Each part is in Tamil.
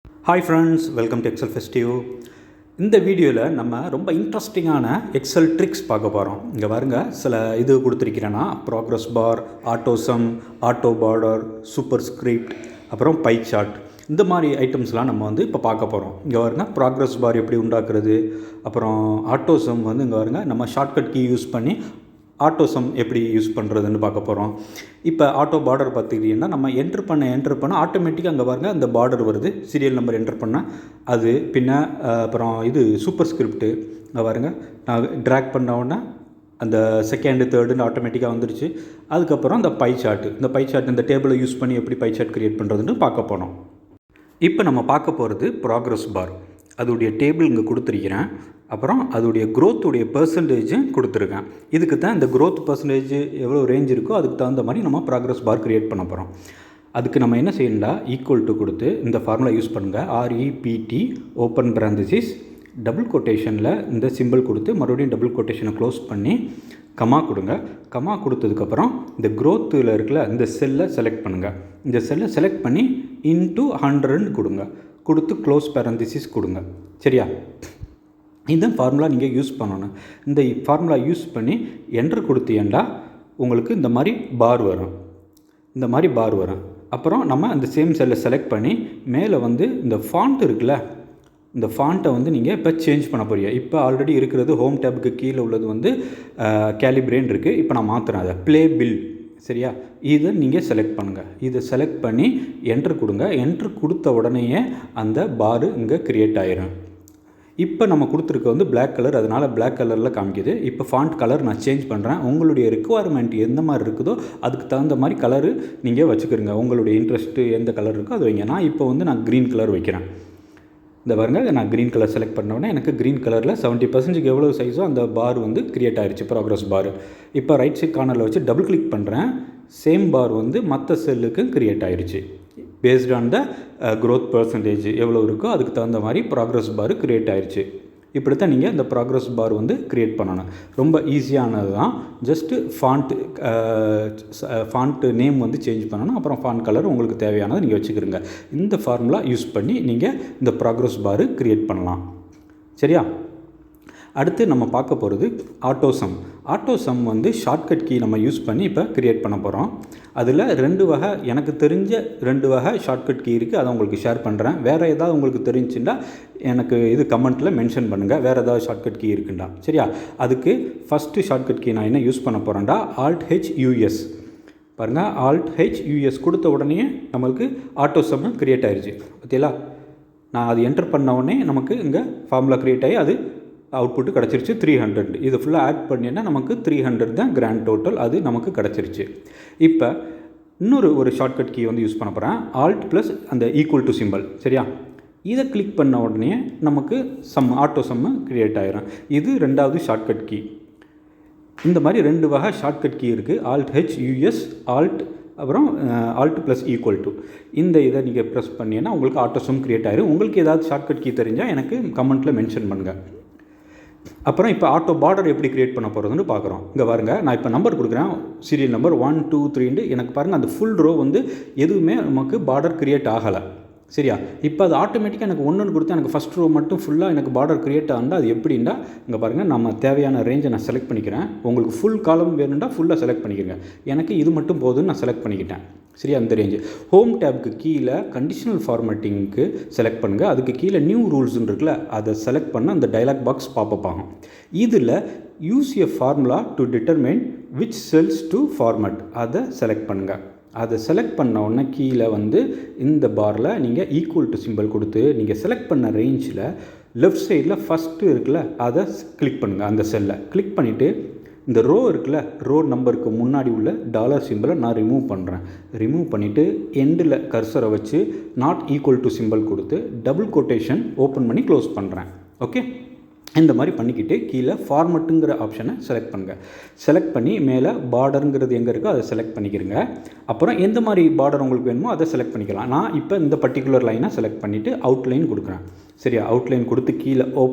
Hi friends, welcome to Excel festive. இந்த வீடியோவில் நம்ம ரொம்ப இன்ட்ரெஸ்டிங்கான எக்ஸல் ட்ரிக்ஸ் பார்க்க போகிறோம். இங்கே பாருங்க, சில இது கொடுத்துருக்கிறேன்னா progress bar, autosum, auto border, super script, அப்புறம் பை சார்ட், இந்த மாதிரி ஐட்டம்ஸ்லாம் நம்ம இப்போ பார்க்க போகிறோம். இங்கே பாருங்க, ப்ராக்ரஸ் பார் எப்படி உண்டாக்குறது, அப்புறம் ஆட்டோசம் இங்கே பாருங்க நம்ம ஷார்ட்கட் கீ யூஸ் பண்ணி ஆட்டோசம் எப்படி யூஸ் பண்ணுறதுன்னு பார்க்க போகிறோம். இப்போ ஆட்டோ பார்டர் பார்த்துக்கிட்டிங்கன்னா நம்ம என்ட்ரு பண்ண ஆட்டோமேட்டிக்காக அங்கே பாருங்கள் அந்த பார்டர் வருது. சீரியல் நம்பர் என்ட்ரு பண்ணால் அது பின்ன அப்புறம் இது சூப்பர் ஸ்கிரிப்ட்டு அங்கே பாருங்கள், நான் ட்ராக் பண்ண அந்த செகண்டு தேர்டுன்னு ஆட்டோமேட்டிக்காக வந்துருச்சு. அதுக்கப்புறம் இந்த பை சார்ட் இந்த டேபிளை யூஸ் பண்ணி எப்படி பை சார்ட் க்ரியேட் பண்ணுறதுன்னு பார்க்க போகிறோம். இப்போ நம்ம பார்க்க போகிறது ப்ராக்ரஸ் பார். அதோடைய டேபிள் இங்கே கொடுத்துருக்கிறேன். அப்புறம் அதோடைய க்ரோத்துடைய பர்சன்டேஜும் கொடுத்துருக்கேன். இதுக்கு தான் இந்த க்ரோத் பர்சன்டேஜ் எவ்வளோ ரேஞ்ச் இருக்கோ அதுக்கு தகுந்த மாதிரி நம்ம ப்ராக்ரஸ் பார் க்ரியேட் பண்ண போகிறோம். அதுக்கு நம்ம என்ன செய்யணும்டா, ஈக்குவல் டு கொடுத்து இந்த ஃபார்முலா யூஸ் பண்ணுங்கள். REPT ஓப்பன் பேரந்தசிஸ் டபுள் கொட்டேஷனில் இந்த சிம்பிள் கொடுத்து மறுபடியும் டபுள் கொட்டேஷனை க்ளோஸ் பண்ணி கமா கொடுங்க. கமா கொடுத்ததுக்கப்புறம் இந்த க்ரோத்தில் இருக்குல்ல இந்த செல்லை செலக்ட் பண்ணுங்கள். இந்த செல்லை செலக்ட் பண்ணி இன்ட்டு 100 கொடுங்க. கொடுத்து க்ளோஸ் பேரந்தசிஸ் கொடுங்க. சரியா? இந்த ஃபார்முலா நீங்கள் யூஸ் பண்ணணும். இந்த ஃபார்முலா யூஸ் பண்ணி என்ட்ரு கொடுத்தீங்கன்னா உங்களுக்கு இந்த மாதிரி பார் வரும். அப்புறம் நம்ம அந்த சேம் செல்லை செலக்ட் பண்ணி மேலே இந்த ஃபாண்ட் இருக்குல்ல, இந்த ஃபாண்ட்டை நீங்கள் இப்போ சேஞ்ச் பண்ண போறீங்க. இப்போ ஆல்ரெடி இருக்கிறது ஹோம் டேபுக்கு கீழே உள்ளது கேலிப்ரேன் இருக்குது. இப்போ நான் மாற்றுறேன் அதை ப்ளே பில். சரியா? இதை நீங்கள் செலக்ட் பண்ணுங்கள். இதை செலக்ட் பண்ணி என்ட்ரு கொடுங்க. என்ட்ரு கொடுத்த உடனேயே அந்த பாரு இங்கே க்ரியேட் ஆயிரும். இப்போ நம்ம கொடுத்துருக்க பிளாக் கலர், அதனால் பிளாக் கலரில் காமிக்குது. இப்போ ஃபாண்ட் கலர் நான் சேஞ்ச் பண்ணுறேன். உங்களுடைய ரெக்குவயர்மெண்ட் எந்த மாதிரி இருக்குதோ அதுக்கு தகுந்த மாதிரி கலரு நீங்கள் வச்சுக்கிறங்க. உங்களுடைய இன்ட்ரெஸ்ட்டு எந்த கலர் இருக்கோ அது வைங்க. நான் இப்போ நான் க்ரீன் கலர் வைக்கிறேன். இந்த பாருங்க, நான் க்ரீன் கலர் செலக்ட் பண்ணோடனே எனக்கு க்ரீன் கலரில் 70% எவ்வளோ சைஸோ அந்த பார் க்ரியேட் ஆகிடுச்சு, ப்ராக்ரஸ் பார். இப்போ ரைட் சைட் கார்னரில் வச்சு டபுள் கிளிக் பண்ணுறேன். சேம் பார் மற்ற செல்லுக்கு க்ரியேட் ஆகிடுச்சு. Based on the growth percentage எவ்வளோ இருக்கோ அதுக்கு தகுந்த மாதிரி ப்ராக்ரஸ் பார் க்ரியேட் ஆகிடுச்சு. இப்படி தான் நீங்கள் இந்த ப்ராக்ரஸ் பார் க்ரியேட் பண்ணணும். ரொம்ப ஈஸியானது தான். ஜஸ்ட்டு ஃபாண்ட்டு நேம் சேஞ்ச் பண்ணணும். அப்புறம் ஃபாண்ட் கலர் உங்களுக்கு தேவையானதை நீங்கள் வச்சுக்கிறீங்க. இந்த ஃபார்முலா யூஸ் பண்ணி நீங்கள் இந்த ப்ராக்ரஸ் பார் க்ரியேட் பண்ணலாம். சரியா? அடுத்து நம்ம பார்க்க போகிறது ஆட்டோசம். ஆட்டோசம் ஷார்ட்கட் கீ நம்ம யூஸ் பண்ணி இப்போ க்ரியேட் பண்ண போகிறோம். அதில் எனக்கு தெரிஞ்ச 2 வகை ஷார்ட்கட் கீ இருக்குது. அதை உங்களுக்கு ஷேர் பண்ணுறேன். வேறு ஏதாவது உங்களுக்கு தெரிஞ்சுன்னா எனக்கு இது கமெண்ட்டில் மென்ஷன் பண்ணுங்கள். வேறு ஏதாவது ஷார்ட்கட் கீ இருக்குண்டா. சரியா? அதுக்கு ஃபஸ்ட்டு ஷார்ட்கட் கீ நான் என்ன யூஸ் பண்ண போகிறேன்டா, Alt+H+US. பாருங்கள், Alt+H+US கொடுத்த உடனே நம்மளுக்கு ஆட்டோசம் க்ரியேட் ஆயிடுச்சு. பார்த்தீங்களா? நான் அது என்டர் பண்ண உடனே நமக்கு இங்கே ஃபார்முலா க்ரியேட் ஆகி அது அவுட்புட்டு கிடச்சிருச்சு 300. இது ஃபுல்லாக ஆட் பண்ணினா நமக்கு 300 தான் கிராண்ட் டோட்டல். அது நமக்கு கிடச்சிருச்சு. இப்போ ஒரு ஷார்ட்கட் கீ யூஸ் பண்ண போகிறேன். Alt + அந்த ஈக்குவல் டு சிம்பிள். சரியா? இதை கிளிக் பண்ண உடனே நமக்கு ஆட்டோ சம்மு க்ரியேட் ஆகிரும். இது 2வது ஷார்ட்கட் கீ. இந்த மாதிரி 2 வகை ஷார்ட்கட் கீ இருக்குது. Alt+H+US, அப்புறம் Alt + ஈக்குவல் டு. இந்த இதை நீங்கள் ப்ரெஸ் பண்ணிங்கன்னா உங்களுக்கு ஆட்டோசம் க்ரியேட் ஆகிரும். உங்களுக்கு ஏதாவது ஷார்ட்கட் கீ தெரிஞ்சால் எனக்கு கமெண்ட்டில் மென்ஷன் பண்ணுங்கள். அப்புறம் இப்போ ஆட்டோ பார்டர் எப்படி க்ரியேட் பண்ண போகிறதுன்னு பார்க்குறோம். இங்கே பாருங்கள், நான் இப்போ நம்பர் கொடுக்குறேன். சீரியல் நம்பர் 1 2 3 எனக்கு பாருங்கள் அந்த ஃபுல் ரோ எதுவுமே நமக்கு பார்டர் க்ரியேட் ஆகலை. சரியா? இப்போ அது ஆட்டோமேட்டிக்காக எனக்கு 1 கொடுத்தா எனக்கு ஃபஸ்ட் ரோ மட்டும் ஃபுல்லாக எனக்கு பார்டர் க்ரியேட் ஆகுண்டா. அது எப்படின்னா இங்கே பாருங்கள், நம்ம தேவையான ரேஞ்சை நான் செலக்ட் பண்ணிக்கிறேன். உங்களுக்கு ஃபுல் காலம் வேணும்னா ஃபுல்லாக செலக்ட் பண்ணிக்கிறேங்க. எனக்கு இது மட்டும் போதுன்னு நான் செலக்ட் பண்ணிக்கிட்டேன். சரியா? அந்த ரேஞ்சு. ஹோம் டேப்க்கு கீழே கண்டிஷனல் ஃபார்மேட்டிங்க்கு செலக்ட் பண்ணுங்கள். அதுக்கு கீழே நியூ ரூல்ஸ்ன்னு இருக்குல்ல, அதை செலக்ட் பண்ண அந்த டைலாக் பாக்ஸ் பாப்பப் ஆகும். இதில் use a formula to determine which cells to format, அதை செலக்ட் பண்ணுங்கள். அதை செலக்ட் பண்ண உடனே கீழே இந்த பாரில் நீங்கள் ஈக்குவல் டு சிம்பிள் கொடுத்து நீங்கள் செலக்ட் பண்ண ரேஞ்சில் லெஃப்ட் சைடில் ஃபஸ்ட்டு இருக்குல்ல அதை கிளிக் பண்ணுங்கள். அந்த செல்லை கிளிக் பண்ணிவிட்டு இந்த ரோ இருக்குல்ல, ரோ நம்பருக்கு முன்னாடி உள்ள டாலர் சிம்பிளை நான் ரிமூவ் பண்ணுறேன். ரிமூவ் பண்ணிவிட்டு எண்டில் கர்சரை வச்சு நாட் ஈக்குவல் டு சிம்பிள் கொடுத்து டபுள் கொட்டேஷன் ஓப்பன் பண்ணி க்ளோஸ் பண்ணுறேன். ஓகே? இந்த மாதிரி பண்ணிக்கிட்டு கீழே ஃபார்மட்டுங்கிற ஆப்ஷனை செலக்ட் பண்ணுங்கள். செலக்ட் பண்ணி மேலே பார்டருங்கிறது எங்கே இருக்கோ அதை செலக்ட் பண்ணிக்கிறங்க. அப்புறம் எந்த மாதிரி பார்டர் உங்களுக்கு வேணுமோ அதை செலக்ட் பண்ணிக்கலாம். நான் இப்போ இந்த பர்டிகுலர் லைனை செலக்ட் பண்ணிவிட்டு அவுட்லைன் கொடுக்குறேன். சரியா, அவுட்லைன் கொடுத்து கீழே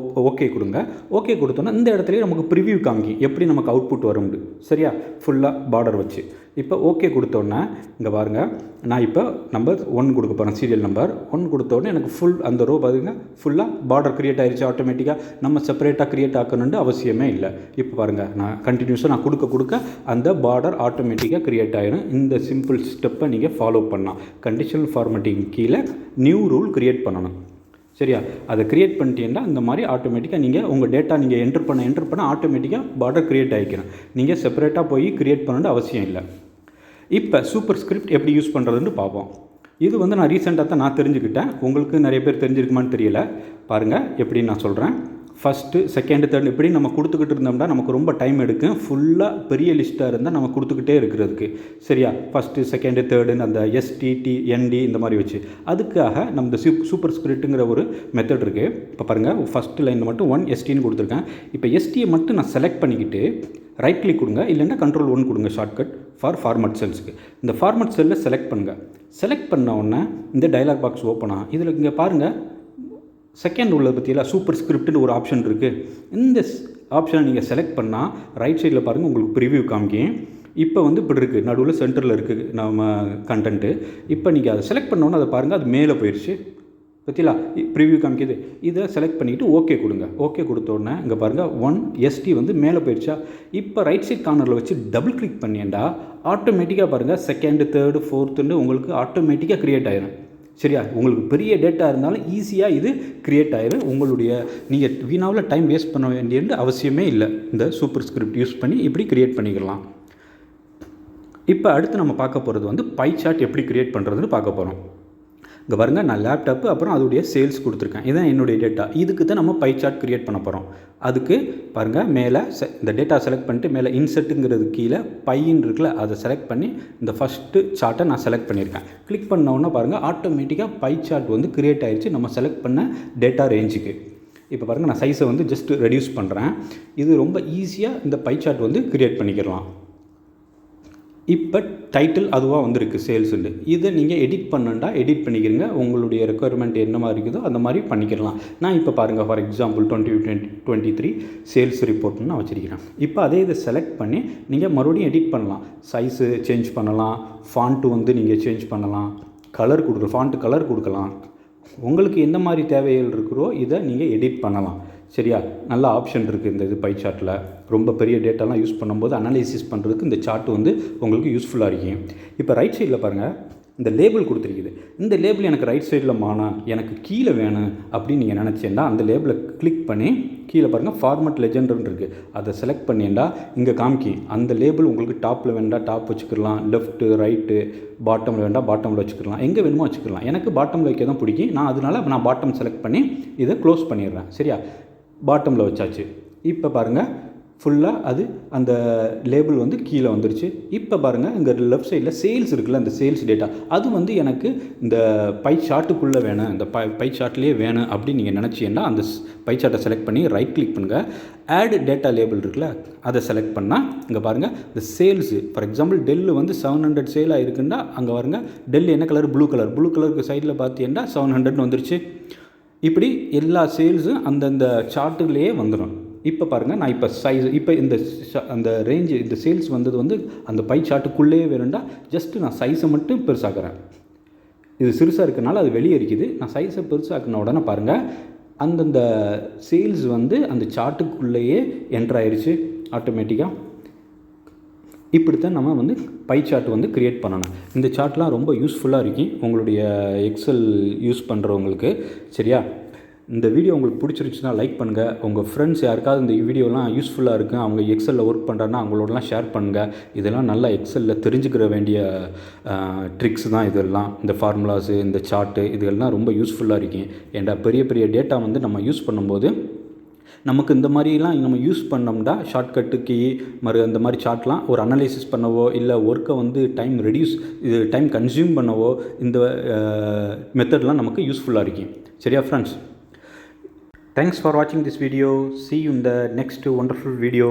ஓகே கொடுங்க. ஓகே கொடுத்தோன்னா இந்த இடத்துலையே நமக்கு ப்ரிவியூ காமிக்கி எப்படி நமக்கு அவுட்புட் வரும்னு. சரியா, ஃபுல்லாக பார்டர் வச்சு இப்போ ஓகே கொடுத்தோன்னே இங்கே பாருங்கள், நான் இப்போ நம்பர் 1 கொடுக்க போகிறேன். சீரியல் நம்பர் 1 கொடுத்தோடனே எனக்கு ஃபுல் அந்த ரோ பார்த்திங்கன்னா ஃபுல்லாக பார்டர் க்ரியேட் ஆகிடுச்சு. ஆட்டோமேட்டிக்காக நம்ம செப்பரேட்டாக க்ரியேட் ஆக்கணுன்னு அவசியமே இல்லை. இப்போ பாருங்கள், நான் கண்டினியூஸாக நான் கொடுக்க அந்த பார்டர் ஆட்டோமேட்டிக்காக க்ரியேட் ஆகிடும். இந்த சிம்பிள் ஸ்டெப்பை நீங்கள் ஃபாலோ பண்ணலாம். கண்டிஷனல் ஃபார்மேட்டிங் கீழே நியூ ரூல் க்ரியேட் பண்ணணும். சரியா, அதை க்ரியேட் பண்ணிட்டீங்கன்னா இந்த மாதிரி ஆட்டோமேட்டிக்காக நீங்கள் உங்கள் டேட்டா நீங்கள் என்ட்ரு பண்ண ஆட்டோமேட்டிக்காக பார்டர் க்ரியேட் ஆகிக்கணும். நீங்கள் செப்பரேட்டாக போய் க்ரியேட் பண்ணணுன்னு அவசியம் இல்லை. இப்போ சூப்பர் ஸ்கிரிப்ட் எப்படி யூஸ் பண்ணுறதுன்னு பார்ப்போம். இது வந்து நான் ரீசெண்டாக தான் நான் தெரிஞ்சுக்கிட்டேன். உங்களுக்கு நிறைய பேர் தெரிஞ்சிருக்குமான்னு தெரியல. பாருங்கள் எப்படின்னு நான் சொல்கிறேன். ஃபஸ்ட்டு, செகண்டு, தேர்டு இப்படி நம்ம கொடுத்துக்கிட்டு இருந்தோம்னா நமக்கு ரொம்ப டைம் எடுக்கும். ஃபுல்லாக பெரிய லிஸ்ட்டாக இருந்தால் நம்ம கொடுத்துக்கிட்டே இருக்கிறதுக்கு. சரியா, ஃபஸ்ட்டு, செகண்டு, தேர்டுன்னு அந்த எஸ்டிடி என்டி இந்த மாதிரி வச்சு அதுக்காக நம்ம இந்த சூப்பர் ஸ்கிரிப்ட்டுங்கிற ஒரு மெத்தட் இருக்குது. இப்போ பாருங்கள், ஃபஸ்ட்டு லைனில் மட்டும் 1 எஸ்டின்னு கொடுத்துருக்கேன். இப்போ எஸ்டியை மட்டும் நான் செலக்ட் பண்ணிக்கிட்டு ரைட் கிளிக் கொடுங்க, இல்லைன்னா கண்ட்ரோல் 1 கொடுங்க ஷார்ட்கட் ஃபார்மட் செல்ஸுக்கு. இந்த ஃபார்மட் செல்லில் செலக்ட் பண்ணுங்கள். செலக்ட் பண்ண உடனே இந்த டயலாக் பாக்ஸ் ஓப்பன் ஆகும். இதில் இங்கே பாருங்கள், செகண்ட் உள்ளது பற்றியெல்லாம் சூப்பர் ஸ்கிரிப்ட்னு ஒரு ஆப்ஷன் இருக்குது. இந்த ஆப்ஷனை நீங்கள் செலக்ட் பண்ணால் ரைட் சைடில் பாருங்கள் உங்களுக்கு ப்ரிவியூ காமிக்கும். இப்போ வந்து இப்படி இருக்குது, நடுவில் சென்டரில் இருக்குது நம்ம கண்டென்ட்டு. இப்போ நீங்கள் அதை செலக்ட் பண்ணோன்னே அதை பாருங்கள், அது மேலே போயிடுச்சு. பற்றிலா ப்ரிவியூ காமிக்கிது. இதை செலக்ட் பண்ணிவிட்டு ஓகே கொடுங்க. ஓகே கொடுத்தோடனே இங்கே பாருங்கள் 1 எஸ்டி வந்து மேலே போயிடுச்சா. இப்போ ரைட் சைட் கார்னரில் வச்சு டபுள் கிளிக் பண்ணியேண்டா ஆட்டோமேட்டிக்காக பாருங்கள் செகண்டு, தேர்டு, ஃபோர்த்துன்னு உங்களுக்கு ஆட்டோமேட்டிக்காக க்ரியேட் ஆகிடும். சரியா, உங்களுக்கு பெரிய டேட்டா இருந்தாலும் ஈஸியாக இது க்ரியேட் ஆகிடும். உங்களுடைய நீங்கள் வீணாவில் டைம் வேஸ்ட் பண்ண வேண்டியது அவசியமே இல்லை. இந்த சூப்பர் ஸ்கிரிப்ட் யூஸ் பண்ணி இப்படி க்ரியேட் பண்ணிக்கலாம். இப்போ அடுத்து நம்ம பார்க்க போகிறது வந்து பை சார்ட் எப்படி க்ரியேட் பண்ணுறதுன்னு பார்க்க போகிறோம். இங்கே பாருங்கள், நான் லேப்டாப்பு அப்புறம் அதோடைய சேல்ஸ் கொடுத்துருக்கேன். இதுதான் என்னுடைய டேட்டா. இதுக்கு தான் நம்ம பை சார்ட் க்ரியேட் பண்ண போகிறோம். அதுக்கு பாருங்கள், மேலே இந்த டேட்டா செலக்ட் பண்ணிட்டு மேலே இன்செர்ட்டுங்கிறது கீழே பையின்னு இருக்குல்ல, அதை செலக்ட் பண்ணி இந்த ஃபஸ்ட்டு சார்ட்டை நான் செலக்ட் பண்ணியிருக்கேன். கிளிக் பண்ணோன்னா பாருங்கள் ஆட்டோமேட்டிக்காக பை சார்ட் வந்து க்ரியேட் ஆகிடுச்சு நம்ம செலக்ட் பண்ண டேட்டா ரேஞ்சுக்கு. இப்போ பாருங்கள், நான் சைஸை வந்து ஜஸ்ட் ரெடியூஸ் பண்ணுறேன். இது ரொம்ப ஈஸியாக இந்த பை சார்ட் வந்து க்ரியேட் பண்ணிக்கலாம். இப்போ டைட்டில் அதுவாக வந்துருக்கு சேல்ஸுண்டு. இதை நீங்கள் எடிட் பண்ணண்டா எடிட் பண்ணிக்கிறீங்க. உங்களுடைய ரெக்குயர்மெண்ட் என்ன மாதிரி இருக்குதோ அந்த மாதிரி பண்ணிக்கலாம். நான் இப்போ பாருங்கள், ஃபார் எக்ஸாம்பிள் 2023 சேல்ஸ் ரிப்போர்ட்னு நான் வச்சுருக்கிறேன். இப்போ அதே இதை செலக்ட் பண்ணி நீங்கள் மறுபடியும் எடிட் பண்ணலாம். சைஸு சேஞ்ச் பண்ணலாம், ஃபாண்ட்டு வந்து நீங்கள் சேஞ்ச் பண்ணலாம், கலர் கொடுக்கலாம், ஃபாண்ட்டு கலர் கொடுக்கலாம். உங்களுக்கு எந்த மாதிரி தேவைகள் இருக்கிறோ இதை நீங்கள் எடிட் பண்ணலாம். சரியா, நல்ல ஆப்ஷன் இருக்குது இந்த இது பை சார்ட்டில். ரொம்ப பெரிய டேட்டாலாம் யூஸ் பண்ணும்போது அனலைசிஸ் பண்ணுறதுக்கு இந்த சார்ட் வந்து உங்களுக்கு யூஸ்ஃபுல்லாக இருக்கும். இப்போ ரைட் சைடில் பாருங்கள், இந்த லேபிள் கொடுத்துருக்குது. இந்த லேபிள் எனக்கு ரைட் சைடில் எனக்கு கீழே வேணும் அப்படின்னு நீங்கள் நினச்சேன்னா அந்த லேபிளை கிளிக் பண்ணி கீழே பாருங்கள் ஃபார்மட் லெஜெண்டுன்னு இருக்குது. அதை செலக்ட் பண்ணிண்டா இங்கே காமிக்கி அந்த லேபிள் உங்களுக்கு டாப்பில் வேண்டாம் டாப் வச்சுக்கலாம், லெஃப்ட்டு ரைட்டு பாட்டமில் வேண்டாம் பாட்டமில் வச்சுக்கலாம், எங்கே வேணுமோ வச்சுக்கலாம். எனக்கு பாட்டமில் வைக்க தான் பிடிக்கும். நான் பாட்டம் செலக்ட் பண்ணி இதை க்ளோஸ் பண்ணிடுறேன். சரியா, பாட்டமில் வச்சாச்சு. இப்போ பாருங்கள் ஃபுல்லாக அது அந்த லேபிள் வந்து கீழே வந்துருச்சு. இப்போ பாருங்கள் இங்கே லெஃப்ட் சைடில் சேல்ஸ் இருக்குல்ல, அந்த சேல்ஸ் டேட்டா அது வந்து எனக்கு இந்த பை சார்ட்டுக்குள்ளே வேணும், இந்த பை சார்ட்லேயே வேணும் அப்படின்னு நீங்கள் நினச்சிங்கன்னா அந்த பை சார்ட்டை செலக்ட் பண்ணி ரைட் கிளிக் பண்ணுங்கள். ஆட் டேட்டா லேபிள் இருக்குல்ல, அதை செலக்ட் பண்ணால் இங்கே பாருங்கள் இந்த சேல்ஸு ஃபார் எக்ஸாம்பிள் டெல்லு வந்து 700 சேல் ஆகிருக்குன்னா அங்கே பாருங்கள் டெல் என்ன கலர், ப்ளூ கலருக்கு சைடில் பார்த்தீங்கன்னா 700 வந்துருச்சு. இப்படி எல்லா சேல்ஸும் அந்தந்த சார்ட்டுலேயே வந்துடும். இப்போ பாருங்கள், நான் இப்போ சைஸ் இப்போ அந்த ரேஞ்சு இந்த சேல்ஸ் வந்தது வந்து அந்த பை சார்ட்டுக்குள்ளேயே வேணும்டா ஜஸ்ட்டு நான் சைஸை மட்டும் பெருசாக்குறேன். இது சிறுசாக இருக்கனால அது வெளியே இருக்குது. நான் சைஸை பெருசாக்கின உடனே பாருங்கள் அந்தந்த சேல்ஸ் வந்து அந்த சார்ட்டுக்குள்ளேயே என்ட்ராயிருச்சு ஆட்டோமேட்டிக்காக. இப்படித்தான் நம்ம வந்து பை சார்ட் வந்து க்ரியேட் பண்ணணும். இந்த சார்ட்லாம் ரொம்ப யூஸ்ஃபுல்லாக இருக்கும் உங்களுடைய எக்ஸல் யூஸ் பண்ணுறவங்களுக்கு. சரியா, இந்த வீடியோ உங்களுக்கு பிடிச்சிருந்துச்சுன்னா லைக் பண்ணுங்கள். உங்கள் ஃப்ரெண்ட்ஸ் யாருக்காவது இந்த வீடியோலாம் யூஸ்ஃபுல்லாக இருக்குது, அவங்க எக்ஸலில் ஒர்க் பண்ணுறாங்கன்னா அவங்களோடலாம் ஷேர் பண்ணுங்கள். இதெல்லாம் நல்லா எக்ஸலில் தெரிஞ்சுக்கிற வேண்டிய ட்ரிக்ஸ் தான் இதெல்லாம். இந்த ஃபார்முலாஸு, இந்த சார்ட்டு இதெல்லாம் ரொம்ப யூஸ்ஃபுல்லாக இருக்கும். ஏன்டா பெரிய பெரிய டேட்டா வந்து நம்ம யூஸ் பண்ணும்போது நமக்கு இந்த மாதிரிலாம் நம்ம யூஸ் பண்ணோம்னா ஷார்ட்கட்டுக்கு அந்த மாதிரி சார்ட்லாம் ஒரு அனலைசிஸ் பண்ணவோ இல்லை ஒர்க்கை வந்து டைம் கன்சியூம் பண்ணவோ இந்த மெத்தட்லாம் நமக்கு யூஸ்ஃபுல்லாக இருக்கும். சரியா friends, thanks for watching this video. See you in the next wonderful video.